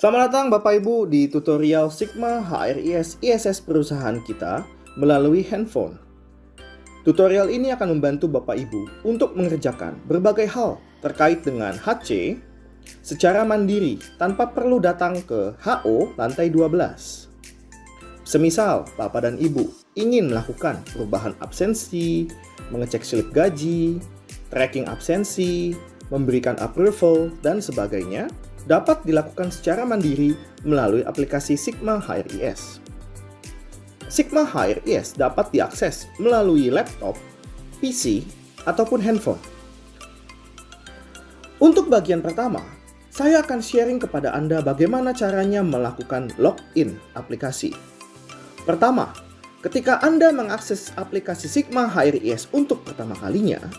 Selamat datang Bapak Ibu di tutorial Sigma HRIS ISS perusahaan kita melalui handphone. Tutorial ini akan membantu Bapak Ibu untuk mengerjakan berbagai hal terkait dengan HC secara mandiri tanpa perlu datang ke HO lantai 12. Semisal Bapak dan Ibu ingin melakukan perubahan absensi, mengecek slip gaji, tracking absensi, memberikan approval, dan sebagainya, dapat dilakukan secara mandiri melalui aplikasi Sigma HRIS. Sigma HRIS dapat diakses melalui laptop, PC, ataupun handphone. Untuk bagian pertama, saya akan sharing kepada Anda bagaimana caranya melakukan login aplikasi. Pertama, ketika Anda mengakses aplikasi Sigma HRIS untuk pertama kalinya,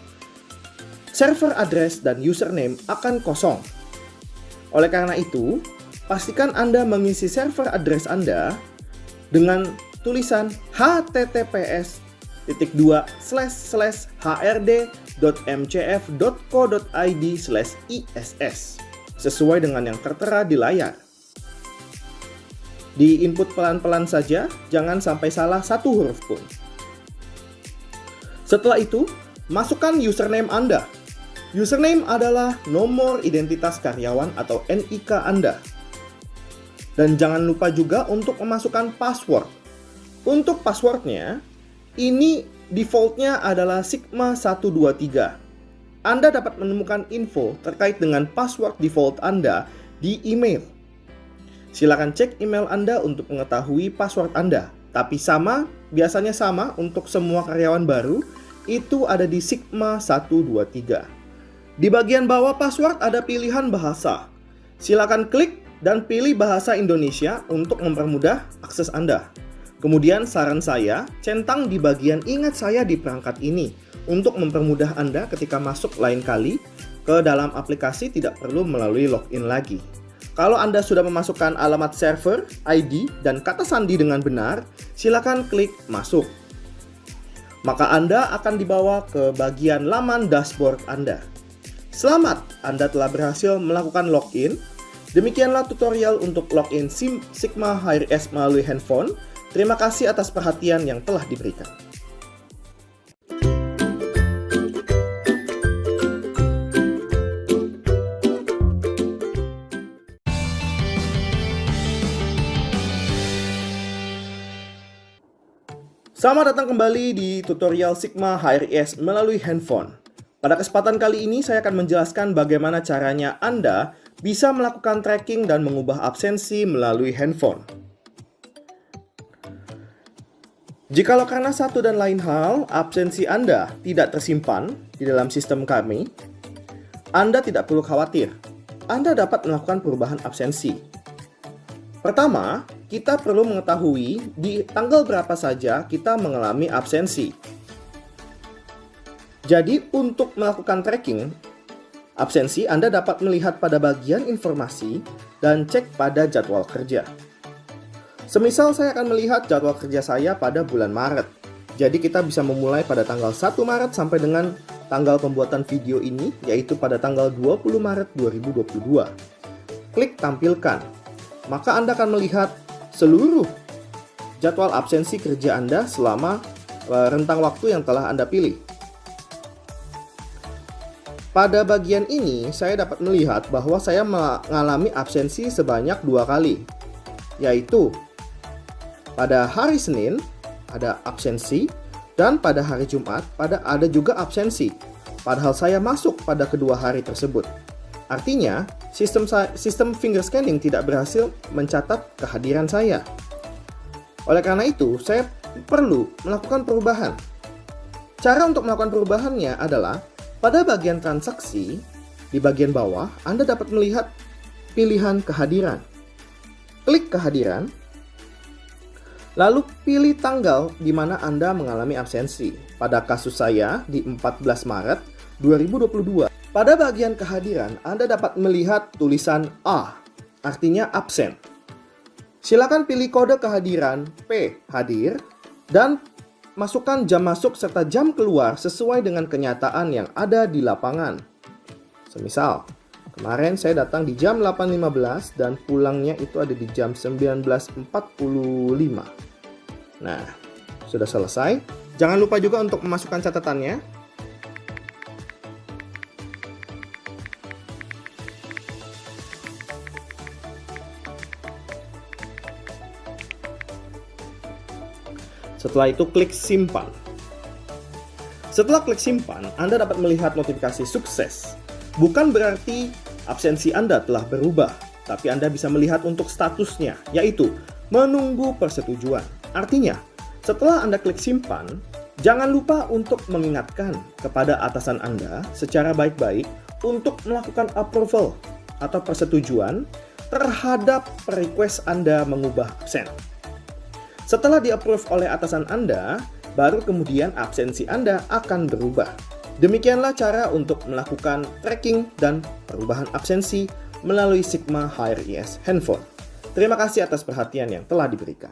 server address dan username akan kosong. Oleh karena itu, pastikan Anda mengisi server address Anda dengan tulisan https://hrd.mcf.co.id/iss sesuai dengan yang tertera di layar. Di input pelan-pelan saja, jangan sampai salah satu huruf pun. Setelah itu, masukkan username Anda. Username adalah nomor identitas karyawan atau NIK Anda. Dan jangan lupa juga untuk memasukkan password. Untuk passwordnya, ini defaultnya adalah Sigma 123. Anda dapat menemukan info terkait dengan password default Anda di email. Silakan cek email Anda untuk mengetahui password Anda. Tapi biasanya sama untuk semua karyawan baru, itu ada di Sigma 123. Di bagian bawah password ada pilihan bahasa. Silakan klik dan pilih bahasa Indonesia untuk mempermudah akses Anda. Kemudian saran saya, centang di bagian ingat saya di perangkat ini untuk mempermudah Anda ketika masuk lain kali ke dalam aplikasi tidak perlu melalui login lagi. Kalau Anda sudah memasukkan alamat server, ID, dan kata sandi dengan benar, silakan klik masuk. Maka Anda akan dibawa ke bagian laman dashboard Anda. Selamat, Anda telah berhasil melakukan login. Demikianlah tutorial untuk login Sigma HRIS melalui handphone. Terima kasih atas perhatian yang telah diberikan. Selamat datang kembali di tutorial Sigma HRIS melalui handphone. Pada kesempatan kali ini saya akan menjelaskan bagaimana caranya Anda bisa melakukan tracking dan mengubah absensi melalui handphone. Jikalau karena satu dan lain hal absensi Anda tidak tersimpan di dalam sistem kami, Anda tidak perlu khawatir. Anda dapat melakukan perubahan absensi. Pertama, kita perlu mengetahui di tanggal berapa saja kita mengalami absensi. Jadi, untuk melakukan tracking absensi, Anda dapat melihat pada bagian informasi dan cek pada jadwal kerja. Semisal saya akan melihat jadwal kerja saya pada bulan Maret. Jadi kita bisa memulai pada tanggal 1 Maret sampai dengan tanggal pembuatan video ini, yaitu pada tanggal 20 Maret 2022. Klik tampilkan. Maka Anda akan melihat seluruh jadwal absensi kerja Anda selama rentang waktu yang telah Anda pilih. Pada bagian ini, saya dapat melihat bahwa saya mengalami absensi sebanyak 2 kali, yaitu pada hari Senin ada absensi dan pada hari Jumat ada juga absensi, padahal saya masuk pada kedua hari tersebut. Artinya, sistem finger scanning tidak berhasil mencatat kehadiran saya. Oleh karena itu, saya perlu melakukan perubahan. Cara untuk melakukan perubahannya adalah pada bagian transaksi, di bagian bawah, Anda dapat melihat pilihan kehadiran. Klik kehadiran, lalu pilih tanggal di mana Anda mengalami absensi. Pada kasus saya, di 14 Maret 2022. Pada bagian kehadiran, Anda dapat melihat tulisan A, artinya absen. Silakan pilih kode kehadiran P, hadir, dan masukkan jam masuk serta jam keluar sesuai dengan kenyataan yang ada di lapangan. Semisal, Kemarin saya datang di jam 8.15 dan pulangnya itu ada di jam 19.45. Nah, sudah selesai. Jangan lupa juga untuk memasukkan catatannya. Setelah itu klik simpan. Setelah klik simpan, Anda dapat melihat notifikasi sukses. Bukan berarti absensi Anda telah berubah, tapi Anda bisa melihat untuk statusnya, yaitu menunggu persetujuan. Artinya, setelah Anda klik simpan, jangan lupa untuk mengingatkan kepada atasan Anda secara baik-baik untuk melakukan approval atau persetujuan terhadap request Anda mengubah absen. Setelah di-approve oleh atasan Anda, baru kemudian absensi Anda akan berubah. Demikianlah cara untuk melakukan tracking dan perubahan absensi melalui Sigma HRIS Handphone. Terima kasih atas perhatian yang telah diberikan.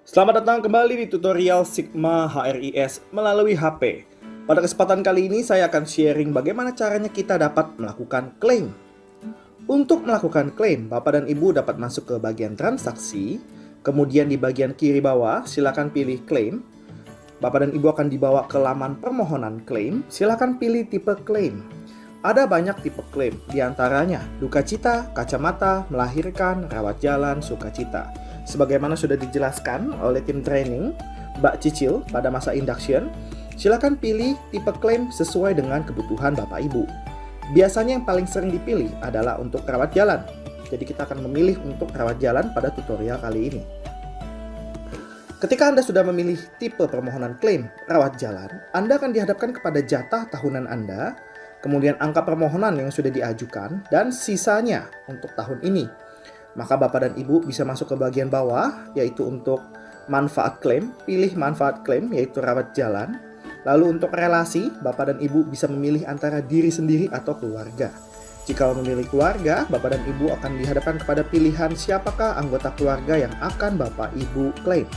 Selamat datang kembali di tutorial Sigma HRIS melalui HP. Pada kesempatan kali ini saya akan sharing bagaimana caranya kita dapat melakukan klaim. Untuk melakukan klaim, Bapak dan Ibu dapat masuk ke bagian transaksi, kemudian di bagian kiri bawah silakan pilih klaim. Bapak dan Ibu akan dibawa ke laman permohonan klaim, silakan pilih tipe klaim. Ada banyak tipe klaim, diantaranya duka cita, kacamata, melahirkan, rawat jalan, sukacita. Sebagaimana sudah dijelaskan oleh tim training Mbak Cicil pada masa induction, silakan pilih tipe klaim sesuai dengan kebutuhan Bapak Ibu. Biasanya yang paling sering dipilih adalah untuk rawat jalan. Jadi kita akan memilih untuk rawat jalan pada tutorial kali ini. Ketika Anda sudah memilih tipe permohonan klaim rawat jalan, Anda akan dihadapkan kepada jatah tahunan Anda, kemudian angka permohonan yang sudah diajukan, dan sisanya untuk tahun ini. Maka Bapak dan Ibu bisa masuk ke bagian bawah, yaitu untuk manfaat klaim, pilih manfaat klaim, yaitu rawat jalan. Lalu untuk relasi, Bapak dan Ibu bisa memilih antara diri sendiri atau keluarga. Jika memilih keluarga, Bapak dan Ibu akan dihadapkan kepada pilihan siapakah anggota keluarga yang akan Bapak Ibu klaim.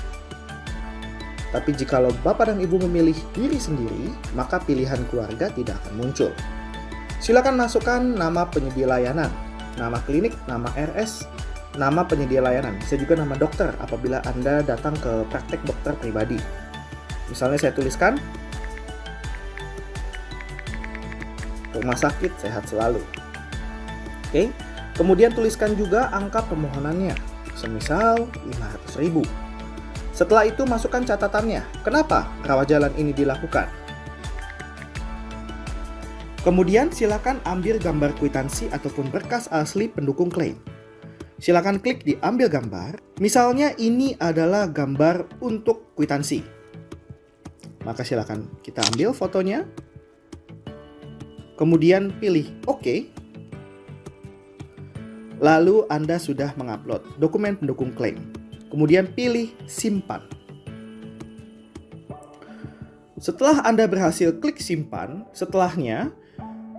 Tapi jika Bapak dan Ibu memilih diri sendiri, maka pilihan keluarga tidak akan muncul. Silakan masukkan nama penyedia layanan, nama klinik, nama RS, nama penyedia layanan, bisa juga nama dokter apabila Anda datang ke praktek dokter pribadi. Misalnya saya tuliskan, Rumah Sakit Sehat Selalu. Oke, kemudian tuliskan juga angka permohonannya, semisal 500.000. Setelah itu masukkan catatannya, kenapa rawat jalan ini dilakukan. Kemudian silakan ambil gambar kwitansi ataupun berkas asli pendukung klaim. Silakan klik di ambil gambar. Misalnya ini adalah gambar untuk kwitansi. Maka silakan kita ambil fotonya. Kemudian pilih OK. Lalu Anda sudah mengupload dokumen pendukung klaim. Kemudian pilih simpan. Setelah Anda berhasil klik simpan, setelahnya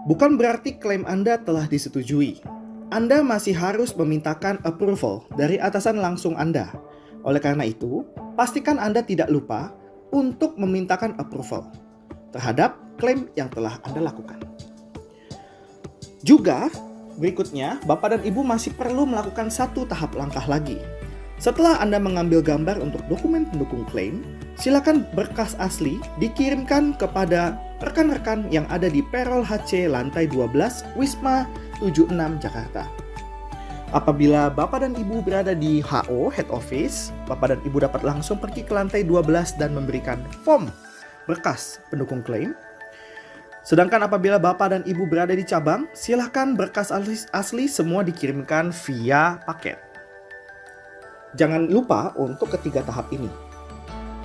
bukan berarti klaim Anda telah disetujui. Anda masih harus memintakan approval dari atasan langsung Anda. Oleh karena itu, pastikan Anda tidak lupa untuk memintakan approval terhadap klaim yang telah Anda lakukan. Juga, berikutnya, Bapak dan Ibu masih perlu melakukan satu tahap langkah lagi. Setelah Anda mengambil gambar untuk dokumen pendukung klaim, silakan berkas asli dikirimkan kepada rekan-rekan yang ada di Perol HC lantai 12 Wisma 76 Jakarta. Apabila Bapak dan Ibu berada di HO, Head Office, Bapak dan Ibu dapat langsung pergi ke lantai 12 dan memberikan form berkas pendukung klaim. Sedangkan apabila Bapak dan Ibu berada di cabang, silakan berkas asli semua dikirimkan via paket. Jangan lupa untuk ketiga tahap ini,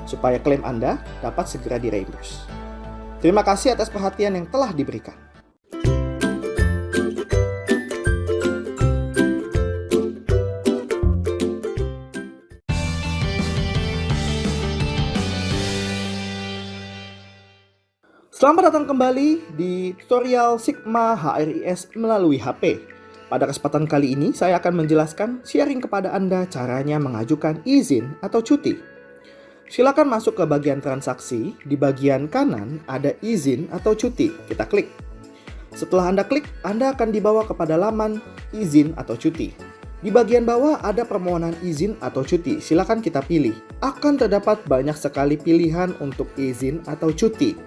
supaya klaim Anda dapat segera di-reimburse. Terima kasih atas perhatian yang telah diberikan. Selamat datang kembali di tutorial Sigma HRIS melalui HP. Pada kesempatan kali ini, saya akan menjelaskan sharing kepada Anda caranya mengajukan izin atau cuti. Silakan masuk ke bagian transaksi. Di bagian kanan ada izin atau cuti. Kita klik. Setelah Anda klik, Anda akan dibawa kepada laman izin atau cuti. Di bagian bawah ada permohonan izin atau cuti. Silakan kita pilih. Akan terdapat banyak sekali pilihan untuk izin atau cuti.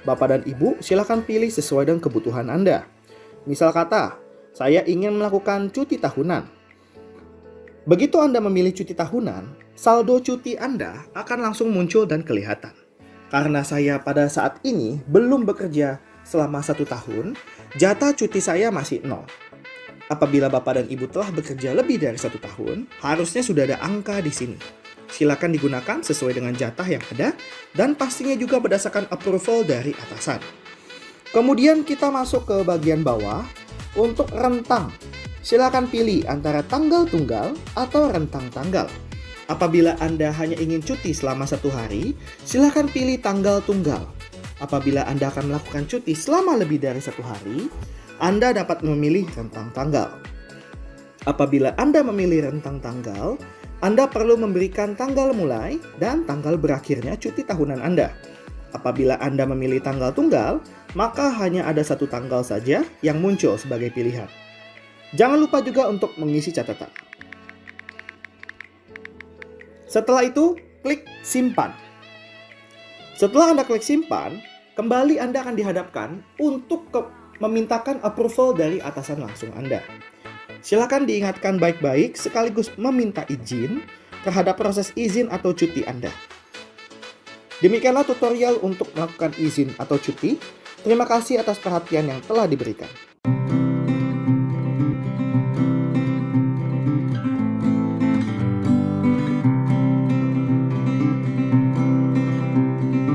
Bapak dan Ibu, silakan pilih sesuai dengan kebutuhan Anda. Misal kata, saya ingin melakukan cuti tahunan. Begitu Anda memilih cuti tahunan, saldo cuti Anda akan langsung muncul dan kelihatan. Karena saya pada saat ini belum bekerja selama 1 tahun, jatah cuti saya masih 0. Apabila Bapak dan Ibu telah bekerja lebih dari 1 tahun, harusnya sudah ada angka di sini. Silakan digunakan sesuai dengan jatah yang ada dan pastinya juga berdasarkan approval dari atasan. Kemudian kita masuk ke bagian bawah. Untuk rentang, silakan pilih antara tanggal tunggal atau rentang tanggal. Apabila Anda hanya ingin cuti selama 1 hari, silakan pilih tanggal tunggal. Apabila Anda akan melakukan cuti selama lebih dari 1 hari, Anda dapat memilih rentang tanggal. Apabila Anda memilih rentang tanggal, Anda perlu memberikan tanggal mulai dan tanggal berakhirnya cuti tahunan Anda. Apabila Anda memilih tanggal tunggal, maka hanya ada 1 tanggal saja yang muncul sebagai pilihan. Jangan lupa juga untuk mengisi catatan. Setelah itu, klik simpan. Setelah Anda klik simpan, kembali Anda akan dihadapkan untuk memintakan approval dari atasan langsung Anda. Silakan diingatkan baik-baik sekaligus meminta izin terhadap proses izin atau cuti Anda. Demikianlah tutorial untuk melakukan izin atau cuti. Terima kasih atas perhatian yang telah diberikan.